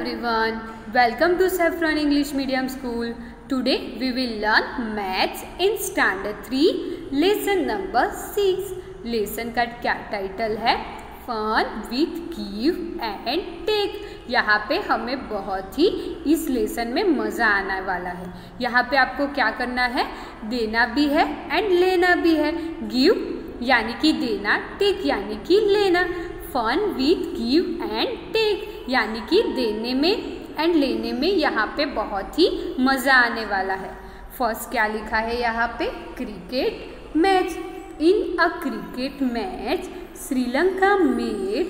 everyone, welcome to Saffron English Medium School. Today we will learn maths in standard 3 lesson number 6. Lesson का क्या title है? Fun with give and take. यहाँ पे हमें बहुत ही इस लेसन में मज़ा आने वाला है. यहाँ पे आपको क्या करना है? देना भी है एंड लेना भी है. गिव यानी कि देना, टेक यानी कि लेना. Fun with give and take यानी कि देने में एंड लेने में यहाँ पे बहुत ही मज़ा आने वाला है. फर्स्ट क्या लिखा है यहाँ पे? Cricket match. In a cricket match Sri Lanka made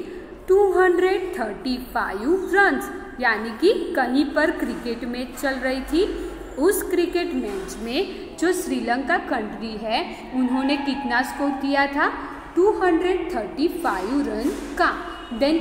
235 runs. यानी कि कहीं पर क्रिकेट मैच चल रही थी. उस क्रिकेट मैच में जो श्रीलंका कंट्री है उन्होंने कितना स्कोर किया था? 235 रन का. देन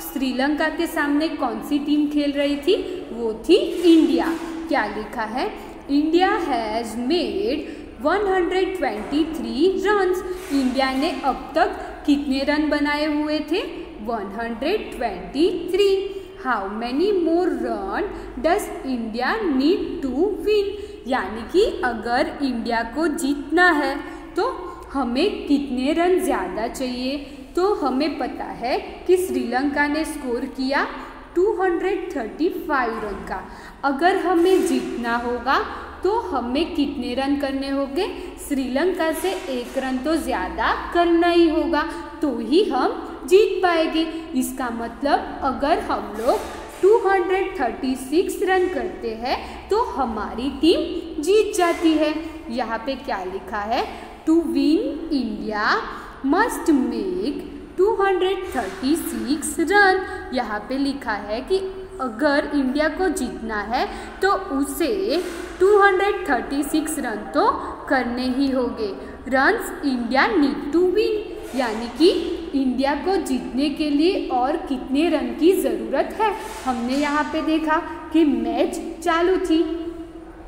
श्रीलंका के सामने कौन सी टीम खेल रही थी? वो थी इंडिया. क्या लिखा है? India has made 123 runs. India ने अब तक कितने रन बनाए हुए थे? 123. How many more run does India need to win. यानी कि अगर इंडिया को जीतना है तो हमें कितने रन ज़्यादा चाहिए? तो हमें पता है कि श्रीलंका ने स्कोर किया 235 रन का. अगर हमें जीतना होगा तो हमें कितने रन करने होंगे? श्रीलंका से 1 रन तो ज़्यादा करना ही होगा तो ही हम जीत पाएंगे. इसका मतलब अगर हम लोग 236 रन करते हैं तो हमारी टीम जीत जाती है. यहाँ पे क्या लिखा है? To win India must make 236 run. यहाँ पे लिखा है कि अगर इंडिया को जीतना है तो उसे 236 रन तो करने ही होंगे. Runs India need to win यानी कि इंडिया को जीतने के लिए और कितने रन की ज़रूरत है. हमने यहाँ पे देखा कि मैच चालू थी.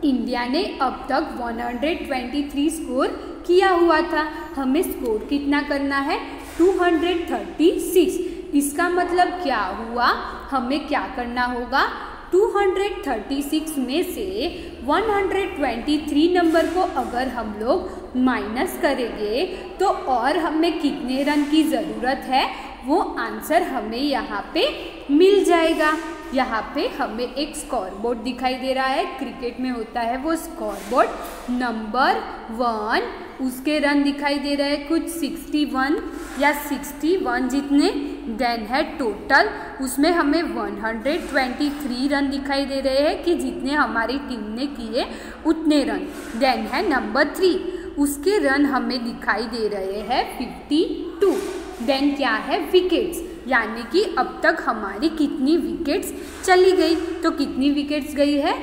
इंडिया ने अब तक 123 स्कोर किया हुआ था. हमें स्कोर कितना करना है? 236. इसका मतलब क्या हुआ? हमें क्या करना होगा? 236 में से 123 नंबर को अगर हम लोग माइनस करेंगे तो और हमें कितने रन की ज़रूरत है वो आंसर हमें यहाँ पे मिल जाएगा. यहाँ पे हमें एक स्कोर बोर्ड दिखाई दे रहा है. क्रिकेट में होता है वो स्कोर बोर्ड. नंबर 1 उसके रन दिखाई दे रहे हैं कुछ 61 या 61 जितने. देन है टोटल, उसमें हमें 123 रन दिखाई दे रहे हैं कि जितने हमारी टीम ने किए उतने रन. देन है नंबर 3, उसके रन हमें दिखाई दे रहे हैं 52. देन क्या है? विकेट्स यानी कि अब तक हमारी कितनी विकेट्स चली गई. तो कितनी विकेट्स गई है?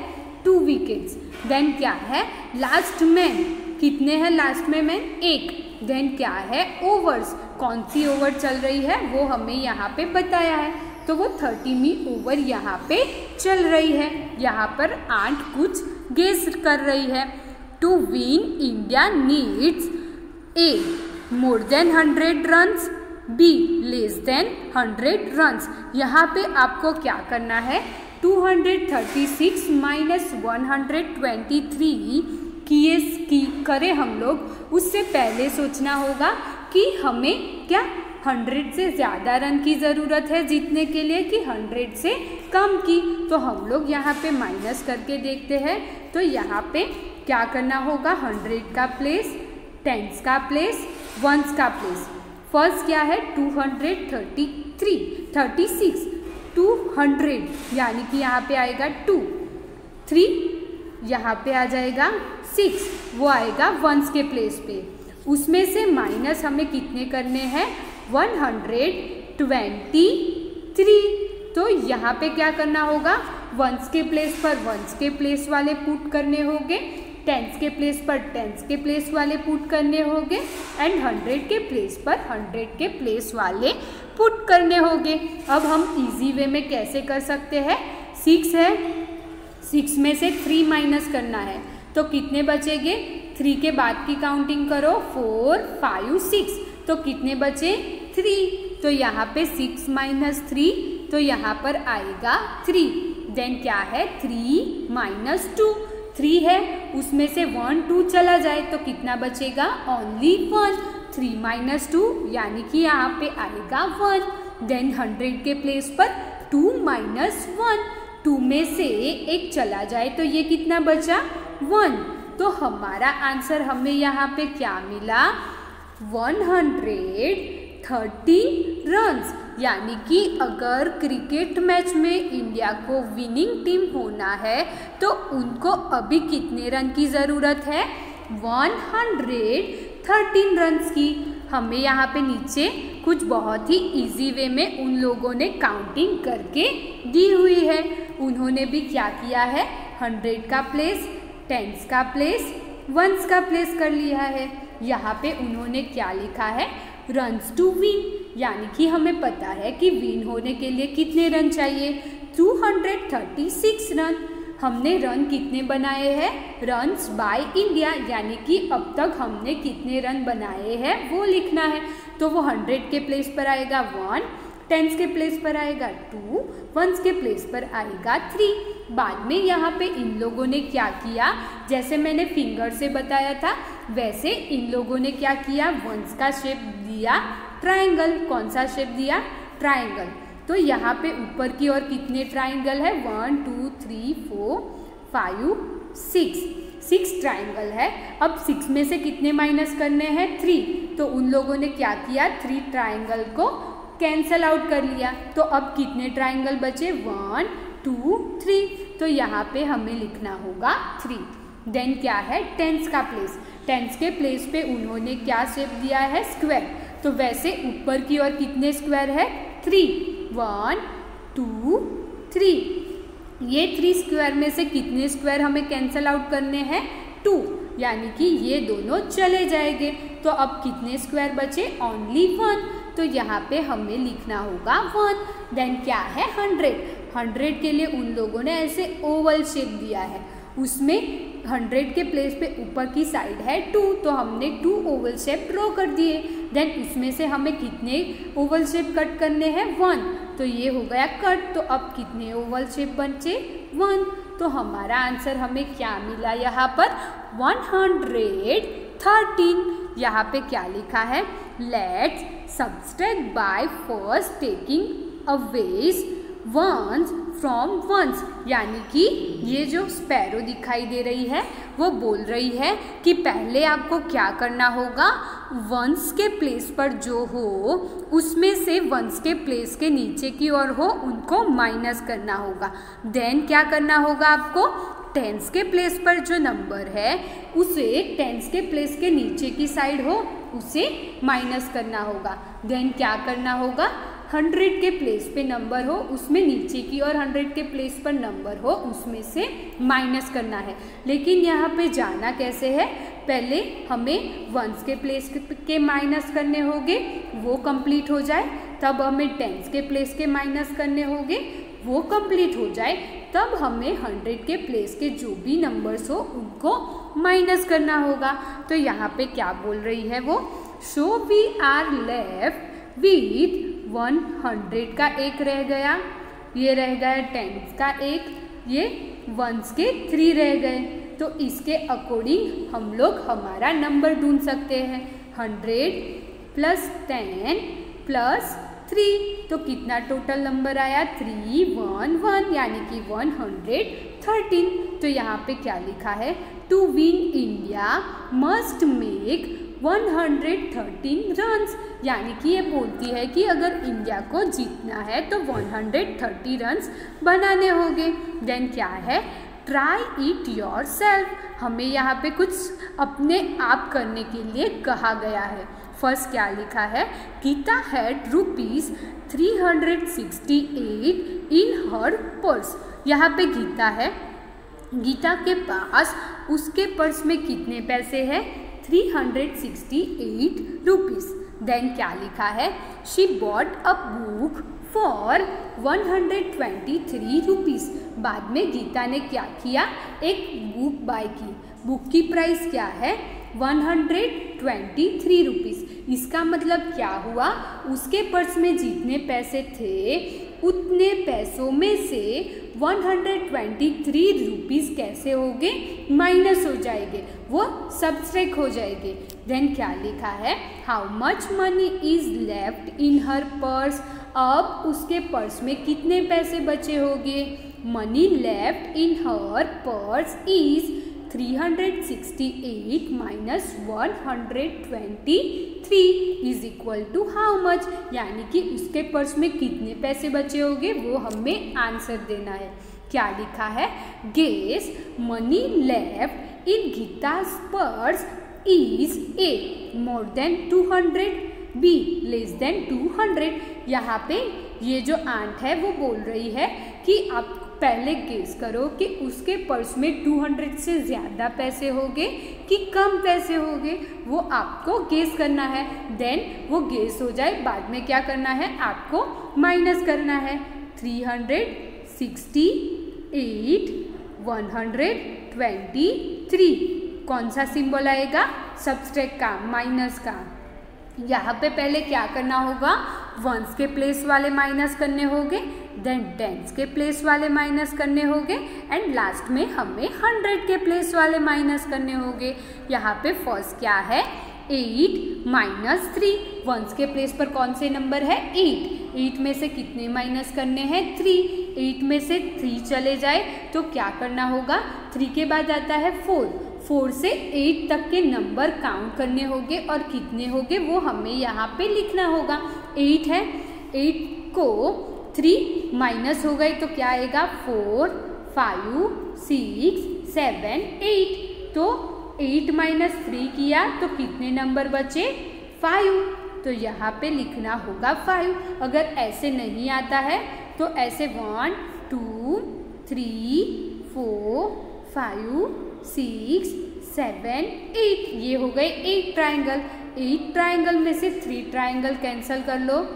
2 विकेट्स. देन क्या है? Last man. कितने हैं लास्ट में मैन? 1. देन क्या है? ओवर्स. कौन सी ओवर चल रही है वो हमें यहाँ पे बताया है तो वो 30वीं ओवर यहाँ पे चल रही है. यहाँ पर 8 कुछ गेस कर रही है. To win India needs A more than 100 runs, B less than 100 runs. यहाँ पे आपको क्या करना है? 236 माइनस 123 करें हम लोग. उससे पहले सोचना होगा कि हमें क्या 100 से ज़्यादा रन की ज़रूरत है जीतने के लिए कि 100 से कम की. तो हम लोग यहाँ पे माइनस करके देखते हैं. तो यहाँ पे क्या करना होगा? 100 का प्लेस, 10s का प्लेस, 1s का प्लेस. फर्स्ट क्या है? 236 200 यानी कि यहाँ पे आएगा 2, 3 यहाँ पे आ जाएगा 6, वो आएगा 1s के प्लेस पे. उसमें से माइनस हमें कितने करने हैं? 123. तो यहाँ पे क्या करना होगा? 1s के प्लेस पर 1s के प्लेस वाले पुट करने होंगे, 10s के प्लेस पर 10s के प्लेस वाले पुट करने होंगे एंड 100 के प्लेस पर 100 के प्लेस वाले पुट करने होंगे. अब हम इजी वे में कैसे कर सकते हैं? 6 है, 6 में से 3 माइनस करना है तो कितने बचेंगे? 3 के बाद की काउंटिंग करो. 4, 5, 6 तो कितने बचे? 3. तो यहाँ पे 6 - 3 तो यहाँ पर आएगा 3। देन क्या है 3 माइनस 2, 3 है उसमें से 1 2 चला जाए तो कितना बचेगा, ओनली 1। 3 माइनस 2 यानी कि यहाँ पे आएगा 1। देन 100 के प्लेस पर 2 माइनस 1, 2 में से 1 चला जाए तो ये कितना बचा, 1। तो हमारा आंसर हमें यहाँ पे क्या मिला, 113 रन्स। यानी कि अगर क्रिकेट मैच में इंडिया को विनिंग टीम होना है तो उनको अभी कितने रन की ज़रूरत है, 113 रन्स की। हमें यहाँ पे नीचे कुछ बहुत ही इजी वे में उन लोगों ने काउंटिंग करके दी हुई है। उन्होंने भी क्या किया है, 100 का प्लेस, 10s का प्लेस, 1s का प्लेस कर लिया है। यहाँ पे उन्होंने क्या लिखा है, रन्स टू विन, यानी कि हमें पता है कि विन होने के लिए कितने रन चाहिए, 236 रन। हमने रन कितने बनाए हैं, रन्स बाय इंडिया, यानी कि अब तक हमने कितने रन बनाए हैं वो लिखना है। तो वो 100 के प्लेस पर आएगा 1, 10s के प्लेस पर आएगा 2, 1s के प्लेस पर आएगा 3। बाद में यहाँ पे इन लोगों ने क्या किया, जैसे मैंने फिंगर से बताया था वैसे इन लोगों ने क्या किया, 1s का शेप दिया ट्रायंगल। कौन सा शेप दिया, ट्रायंगल। तो यहाँ पे ऊपर की ओर कितने ट्रायंगल है, 1 2 3 4 5 6 ट्रायंगल है। अब 6 में से कितने माइनस करने हैं, 3। तो उन लोगों ने क्या किया, 3 ट्रायंगल को कैंसल आउट कर लिया। तो अब कितने ट्रायंगल बचे, 1 2 3। तो यहाँ पे हमें लिखना होगा 3। देन क्या है, 10s का प्लेस, 10s के प्लेस पे उन्होंने क्या शेप दिया है, स्क्वायर। तो वैसे ऊपर की ओर कितने स्क्वायर है, 3, 1 2 3। ये 3 स्क्वायर में से कितने स्क्वायर हमें कैंसल आउट करने हैं, 2, यानी कि ये दोनों चले जाएंगे। तो अब कितने स्क्वायर बचे, ओनली 1। तो यहाँ पे हमें लिखना होगा 1। देन क्या है, 100 के लिए उन लोगों ने ऐसे ओवल शेप दिया है, उसमें 100 के प्लेस पे ऊपर की साइड है 2, तो हमने 2 ओवल शेप ड्रॉ कर दिए। देन उसमें से हमें कितने ओवल शेप कट करने हैं, 1। तो ये हो गया कट। तो अब कितने ओवल शेप बचे, 1। तो हमारा आंसर हमें क्या मिला, यहाँ पर 113। यहाँ पे क्या लिखा है, let's subtract by first taking aways ones from ones. यानी कि ये जो स्पैरो दिखाई दे रही है वो बोल रही है कि पहले आपको क्या करना होगा, वंस के प्लेस पर जो हो उसमें से वंस के प्लेस के नीचे की ओर हो उनको माइनस करना होगा। देन क्या करना होगा आपको, 10s के प्लेस पर जो नंबर है उसे 10s के प्लेस के नीचे की साइड हो उसे माइनस करना होगा। देन क्या करना होगा, 100 के प्लेस पे नंबर हो उसमें नीचे की और 100 के प्लेस पर नंबर हो उसमें से माइनस करना है। लेकिन यहाँ पे जाना कैसे है, पहले हमें 1s के प्लेस के माइनस करने होंगे, वो कंप्लीट हो जाए, तब हमें 10s के प्लेस के माइनस करने होंगे, वो कंप्लीट हो जाए, तब हमें 100 के प्लेस के जो भी नंबर्स हो उनको माइनस करना होगा। तो यहाँ पे क्या बोल रही है वो, so we are left with 100 का एक रह गया, ये रह गया 10s का एक, ये 1s के 3 रह गए। तो इसके अकॉर्डिंग हम लोग हमारा नंबर ढूंढ सकते हैं, 100 + 10 + 3। तो कितना टोटल नंबर आया, 311, यानी कि 113। तो यहाँ पे क्या लिखा है, to win India must make 113 runs. यानी कि ये बोलती है कि अगर इंडिया को जीतना है तो 130 रन्स बनाने होंगे। देन क्या है, ट्राई इट योर सेल्फ। हमें यहाँ पे कुछ अपने आप करने के लिए कहा गया है। फर्स्ट क्या लिखा है, Gita had ₹368 in her purse. यहाँ पे गीता है, गीता के पास उसके पर्स में कितने पैसे हैं, 368 रुपीज़। देन क्या लिखा है, she bought a book for 123 rupees. बाद में गीता ने क्या किया, एक बुक बाय की, बुक की प्राइस क्या है, 123 रुपीज़। इसका मतलब क्या हुआ, उसके पर्स में जितने पैसे थे उतने पैसों में से 123 रुपीज़ कैसे होंगे, माइनस हो जाएंगे, वो सब्सट्रैक्ट हो जाएंगे। देन क्या लिखा है, how much money is left in her purse. अब उसके पर्स में कितने पैसे बचे होंगे। Money left in her purse is 368 minus 123 is equal to how much, यानी कि उसके पर्स में कितने पैसे बचे होंगे वो हमें आंसर देना है। क्या लिखा है, गेस मनी लेफ्ट इन गीता's purse is A more than 200, B less than 200। यहाँ पे ये जो आंट है वो बोल रही है कि आप पहले गेस करो कि उसके पर्स में 200 से ज़्यादा पैसे होंगे कि कम पैसे होंगे, वो आपको गेस करना है। देन वो गेस हो जाए, बाद में क्या करना है, आपको माइनस करना है। 368 123 कौन सा सिंबल आएगा, सब्सट्रैक्ट का, माइनस का। यहाँ पे पहले क्या करना होगा, वंस के प्लेस वाले माइनस करने होंगे, देन टेंस के प्लेस वाले माइनस करने होंगे, एंड लास्ट में हमें 100 के प्लेस वाले माइनस करने होंगे। यहाँ पे फर्स्ट क्या है, 8 माइनस 3, वंस के प्लेस पर कौन से नंबर है, 8 में से कितने माइनस करने हैं, 3। 8 में से 3 चले जाए तो क्या करना होगा, 3 के बाद आता है 4 से 8 तक के नंबर काउंट करने होंगे और कितने होंगे वो हमें यहाँ पे लिखना होगा। 8 है, 8 को 3 माइनस हो गए तो क्या आएगा, 4 5 6 7 8। तो 8 माइनस 3 किया तो कितने नंबर बचे, 5। तो यहाँ पे लिखना होगा 5। अगर ऐसे नहीं आता है तो ऐसे 1 2 3 4 5 6 7 8, ये हो गए 8 ट्राइंगल। 8 ट्राइंगल में से 3 ट्राइंगल कैंसिल कर लो।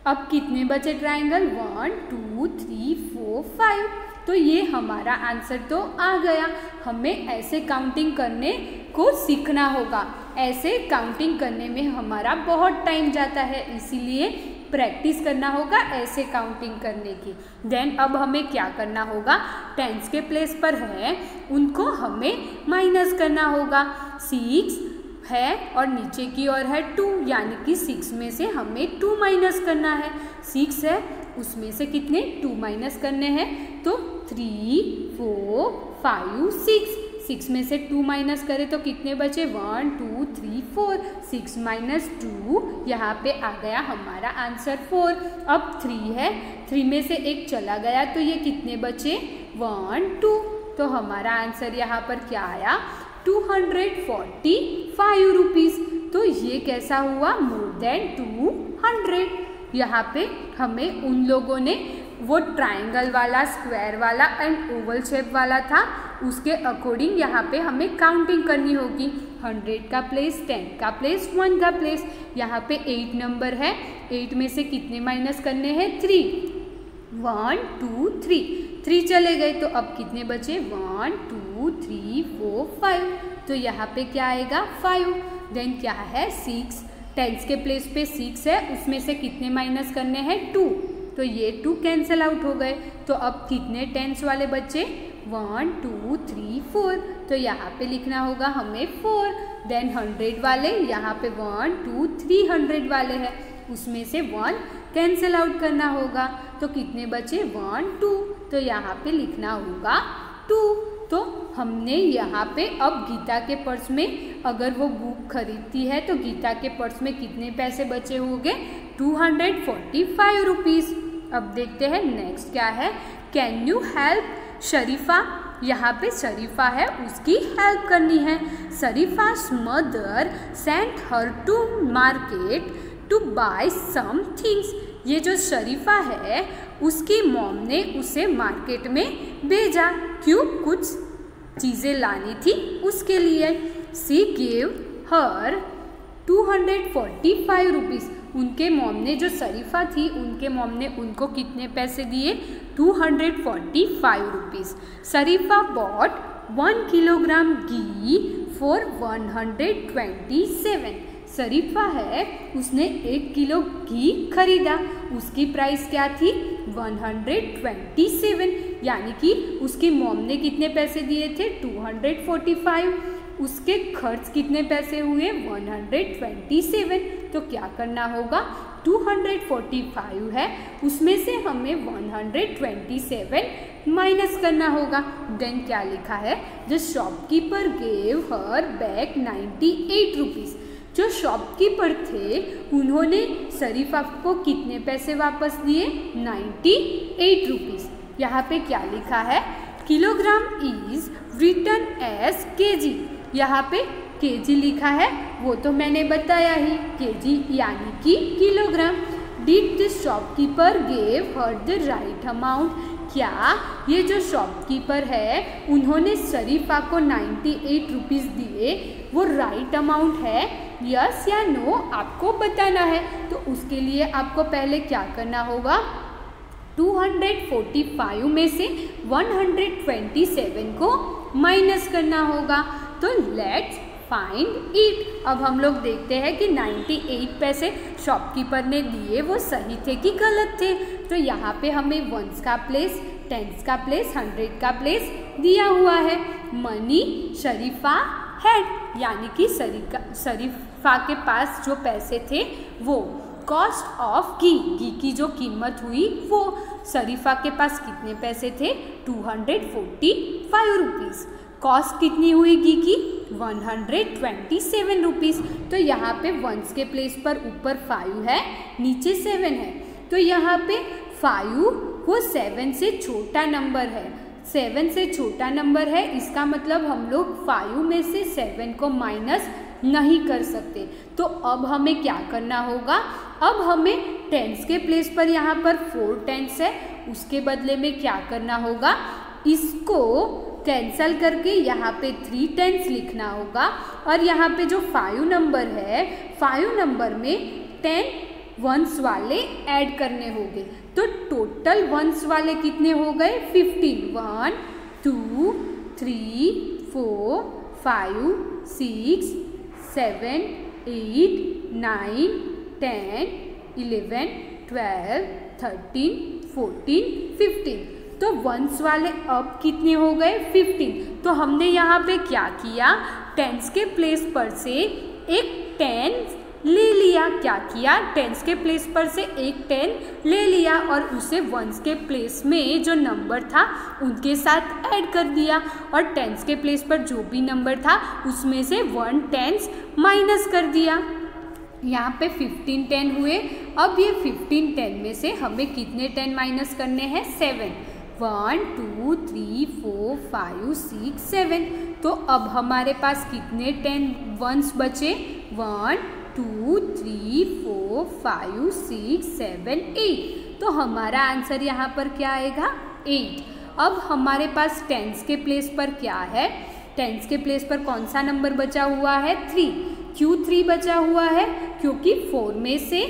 अब कितने बचे ट्राइंगल, 1 2 3 4 5। तो ये हमारा आंसर तो आ गया। हमें ऐसे काउंटिंग करने को सीखना होगा। ऐसे काउंटिंग करने में हमारा बहुत टाइम जाता है, इसीलिए प्रैक्टिस करना होगा ऐसे काउंटिंग करने की। देन अब हमें क्या करना होगा, टेंस के प्लेस पर है उनको हमें माइनस करना होगा। 6 है और नीचे की ओर है 2, यानी कि 6 में से हमें 2 माइनस करना है। 6 है उसमें से कितने 2 माइनस करने हैं, तो 3 4 5 6। 6 में से 2 माइनस करें तो कितने बचे, 1 2 3 4। 6 माइनस 2, यहाँ पे आ गया हमारा आंसर 4। अब 3 है, 3 में से 1 चला गया तो ये कितने बचे, 1 2। तो हमारा आंसर यहाँ पर क्या आया, 245 रुपीज़। तो ये कैसा हुआ, मोर देन 200। यहाँ पे हमें उन लोगों ने वो ट्राइंगल वाला, स्क्वायर वाला एंड ओवल शेप वाला था, उसके अकॉर्डिंग यहाँ पे हमें काउंटिंग करनी होगी। 100 का प्लेस, 10 का प्लेस, 1 का प्लेस। यहाँ पे 8 नंबर है, 8 में से कितने माइनस करने हैं, 3। 1 2 3 चले गए तो अब कितने बचे, 1 2 3 4 5। तो यहाँ पे क्या आएगा, 5। देन क्या है, 6, टेंस के प्लेस पे 6 है, उसमें से कितने माइनस करने हैं, 2। तो ये 2 कैंसिल आउट हो गए। तो अब कितने टेंस वाले बच्चे, 1 2 3 4। तो यहाँ पे लिखना होगा हमें 4। देन 100 वाले, यहाँ पे 1 2 300 वाले हैं, उसमें से 1 कैंसिल आउट करना होगा। तो कितने बचे, 1 2। तो यहाँ पे लिखना होगा 2। तो हमने यहाँ पे अब गीता के पर्स में अगर वो बुक खरीदती है तो गीता के पर्स में कितने पैसे बचे होंगे, 245 रुपीज़। अब देखते हैं नेक्स्ट क्या है, कैन यू हेल्प शरीफा। यहाँ पे शरीफा है, उसकी हेल्प करनी है। शरीफा's mother sent her to market to buy some things. ये जो शरीफा है उसकी मॉम ने उसे मार्केट में भेजा, क्यों, कुछ चीज़ें लानी थी उसके लिए। सी गेव हर 245 रुपीज़। उनके मॉम ने, जो शरीफा थी उनके मॉम ने उनको कितने पैसे दिए, 245 रुपीज़। शरीफा बॉट 1 किलोग्राम घी फॉर 127। शरीफा है उसने 1 किलो घी खरीदा, उसकी प्राइस क्या थी, 127, यानी कि उसकी मॉम ने कितने पैसे दिए थे 245, उसके खर्च कितने पैसे हुए 127। तो क्या करना होगा 245 है, उसमें से हमें 127 माइनस करना होगा। देन क्या लिखा है, the shopkeeper gave her back 98 rupees. जो शॉपकीपर थे उन्होंने शरीफा को कितने पैसे वापस दिए 98 रुपीज़। यहाँ पे क्या लिखा है, kilogram is written as KG. यहाँ पे केजी लिखा है, वो तो मैंने बताया ही, केजी यानी कि kilogram. Did the shopkeeper gave her the right amount. क्या ये जो शॉपकीपर है उन्होंने शरीफा को 98 रुपीज़ दिए, वो राइट अमाउंट है, यस या नो आपको बताना है। तो उसके लिए आपको पहले क्या करना होगा, 245 में से 127 को माइनस करना होगा। तो लेट्स फाइंड इट। अब हम लोग देखते हैं कि 98 पैसे शॉपकीपर ने दिए वो सही थे कि गलत थे। तो यहाँ पे हमें वंस का प्लेस, टेंस का प्लेस, 100 का प्लेस दिया हुआ है। मनी शरीफा हैड, यानी कि शरीफा के पास जो पैसे थे वो। कॉस्ट ऑफ घी की जो कीमत हुई वो। शरीफा के पास कितने पैसे थे 245 रुपीज़। कॉस्ट कितनी हुई घी की 127 रुपीज़। तो यहाँ पे वंस के प्लेस पर ऊपर 5 है, नीचे 7 है। तो यहाँ पे 5 वो 7 से छोटा नंबर है, 7 से छोटा नंबर है, इसका मतलब हम लोग 5 में से 7 को माइनस नहीं कर सकते। तो अब हमें क्या करना होगा, अब हमें टेंस के प्लेस पर यहाँ पर 4 टेंस है, उसके बदले में क्या करना होगा, इसको कैंसल करके यहाँ पे 3 टेंस लिखना होगा। और यहाँ पे जो 5 नंबर है, 5 नंबर में 10 वंस वाले ऐड करने होंगे। तो टोटल वंस वाले कितने हो गए 15। 1 2 3 4 5 6 7 8 9 10 11 12 13 14 15। तो वंस वाले अब कितने हो गए 15। तो हमने यहाँ पे क्या किया, टेंस के प्लेस पर से एक 10 ले लिया। क्या किया, टेंस के प्लेस पर से एक 10 ले लिया और उसे वंस के प्लेस में जो नंबर था उनके साथ ऐड कर दिया। और टेंस के प्लेस पर जो भी नंबर था उसमें से 1 टेंस माइनस कर दिया। यहाँ पे 15 10 हुए। अब ये 15 10 में से हमें कितने 10 माइनस करने हैं 7। 1 2 3 4 5 6 7। तो अब हमारे पास कितने 10 वंस बचे 1 2 3 4 5 6 7 8। तो हमारा आंसर यहाँ पर क्या आएगा 8। अब हमारे पास टेंस के प्लेस पर क्या है, टेंस के प्लेस पर कौन सा नंबर बचा हुआ है 3। क्यों 3 बचा हुआ है, क्योंकि 4 में से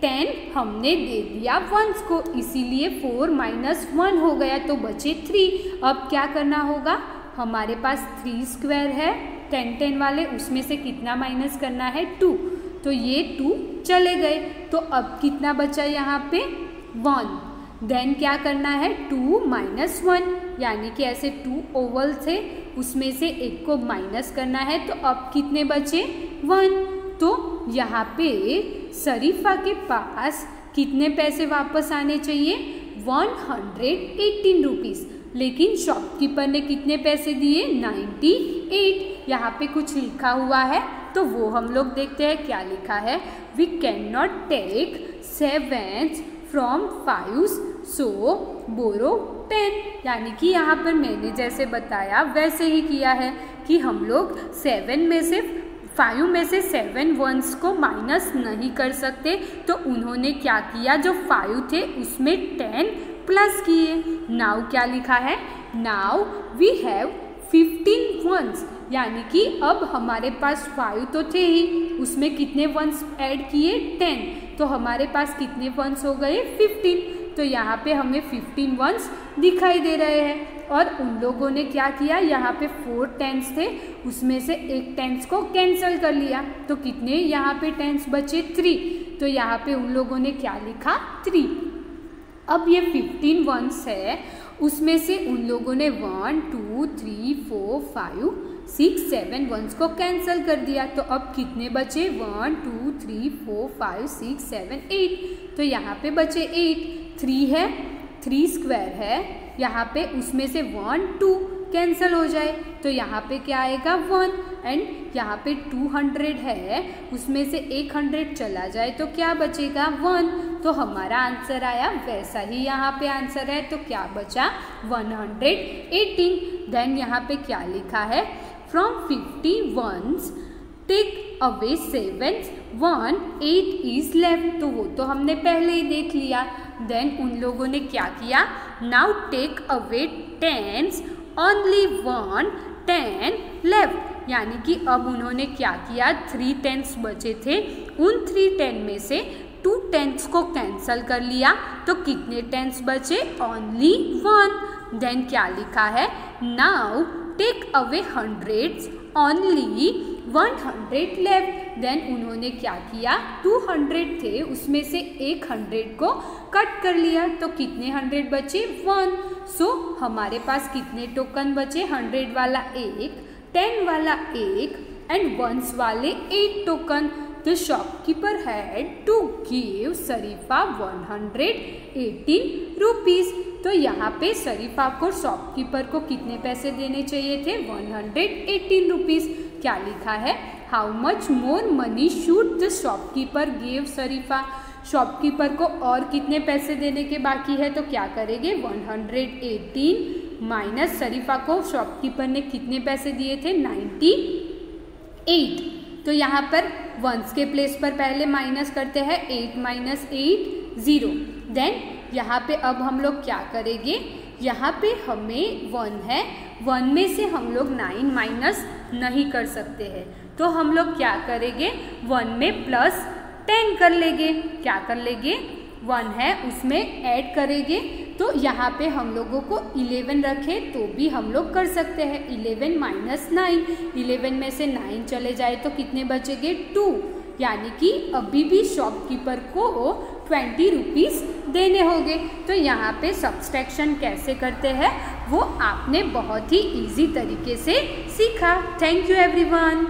10 हमने दे दिया वंस को, इसीलिए 4 माइनस 1 हो गया तो बचे 3। अब क्या करना होगा, हमारे पास 3 स्क्वायर है 10 10 वाले, उसमें से कितना माइनस करना है 2। तो ये 2 चले गए। तो अब कितना बचा यहाँ पे 1। देन क्या करना है 2 माइनस 1, यानी कि ऐसे 2 ओवल थे उसमें से एक को माइनस करना है। तो अब कितने बचे 1। तो यहाँ पे शरीफा के पास कितने पैसे वापस आने चाहिए 118 रुपीज़, लेकिन शॉपकीपर ने कितने पैसे दिए 98। यहाँ पे कुछ लिखा हुआ है तो वो हम लोग देखते हैं क्या लिखा है। We can not take 7 from 5 so borrow 10। यानी कि यहाँ पर मैंने जैसे बताया वैसे ही किया है कि हम लोग 7 में से 5 में से 7 वंस को माइनस नहीं कर सकते। तो उन्होंने क्या किया, जो 5 थे उसमें 10 प्लस किए। नाउ क्या लिखा है, नाउ वी हैव 15 वंस, यानी कि अब हमारे पास 5 तो थे ही, उसमें कितने वंस ऐड किए 10। तो हमारे पास कितने वंस हो गए 15। तो यहाँ पे हमें 15 वंस दिखाई दे रहे हैं। और उन लोगों ने क्या किया, यहाँ पे 4 टेंस थे उसमें से एक टेंस को कैंसिल कर लिया। तो कितने यहाँ पे टेंस बचे 3। तो यहाँ पे उन लोगों ने क्या लिखा 3। अब ये 15 वंस है, उसमें से उन लोगों ने 1 2 3 4 5 6 7 वंस को कैंसिल कर दिया। तो अब कितने बचे? 1 2 3 4 5 6 7 8। तो यहाँ पे बचे 8। 3 है, 3 स्क्वायर है यहाँ पे, उसमें से 1 2 कैंसिल हो जाए तो यहाँ पे क्या आएगा? 1। एंड यहाँ पे 200 है, उसमें से 100 चला जाए तो क्या बचेगा? 1। तो हमारा आंसर आया, वैसा ही यहाँ पे आंसर है। तो क्या बचा? 118। देन यहाँ पे क्या लिखा है? From 50 ones take away 7 1 8 is left. तो वो तो हमने पहले ही देख लिया। देन उन लोगों ने क्या किया? Now take away 10s only 1 10 left. यानी कि अब उन्होंने क्या किया? 3 10s बचे थे, उन 3 10 में से 2 10s को कैंसल कर लिया। तो कितने 10s बचे? ओनली 1। देन क्या लिखा है? Now take away 100s only 100 left. Then उन्होंने क्या किया? 200 थे, उसमें से 100 को कट कर लिया। तो कितने 100 बचे? 1। सो हमारे पास कितने टोकन बचे? 100 वाला 1, 10 वाला 1 एंड 1s वाले 8 token. The shopkeeper had to give शरीफा 118 रुपीज़। तो यहाँ पे शरीफा को शॉपकीपर को कितने पैसे देने चाहिए थे? 118 रुपीज़। क्या लिखा है? How much more money should the shopkeeper give शरीफा। शॉपकीपर को और कितने पैसे देने के बाकी है? तो क्या करेंगे? 118 माइनस शरीफा को शॉपकीपर ने कितने पैसे दिए थे? 98। तो यहाँ पर वंस के प्लेस पर पहले माइनस करते हैं, 8 माइनस 8 0। देन यहाँ पे अब हम लोग क्या करेंगे? यहाँ पे हमें 1 है, 1 में से हम लोग 9 माइनस नहीं कर सकते हैं। तो हम लोग क्या करेंगे? 1 में प्लस 10 कर लेंगे। क्या कर लेंगे? 1 है उसमें ऐड करेंगे। तो यहाँ पे हम लोगों को 11 रखें तो भी हम लोग कर सकते हैं। 11 माइनस 9, 11 में से 9 चले जाए तो कितने बचेंगे? 2। यानी कि अभी भी शॉपकीपर को 20 रुपीज़ देने होंगे। तो यहाँ पे सब्सट्रैक्शन कैसे करते हैं वो आपने बहुत ही इजी तरीके से सीखा। Thank you everyone.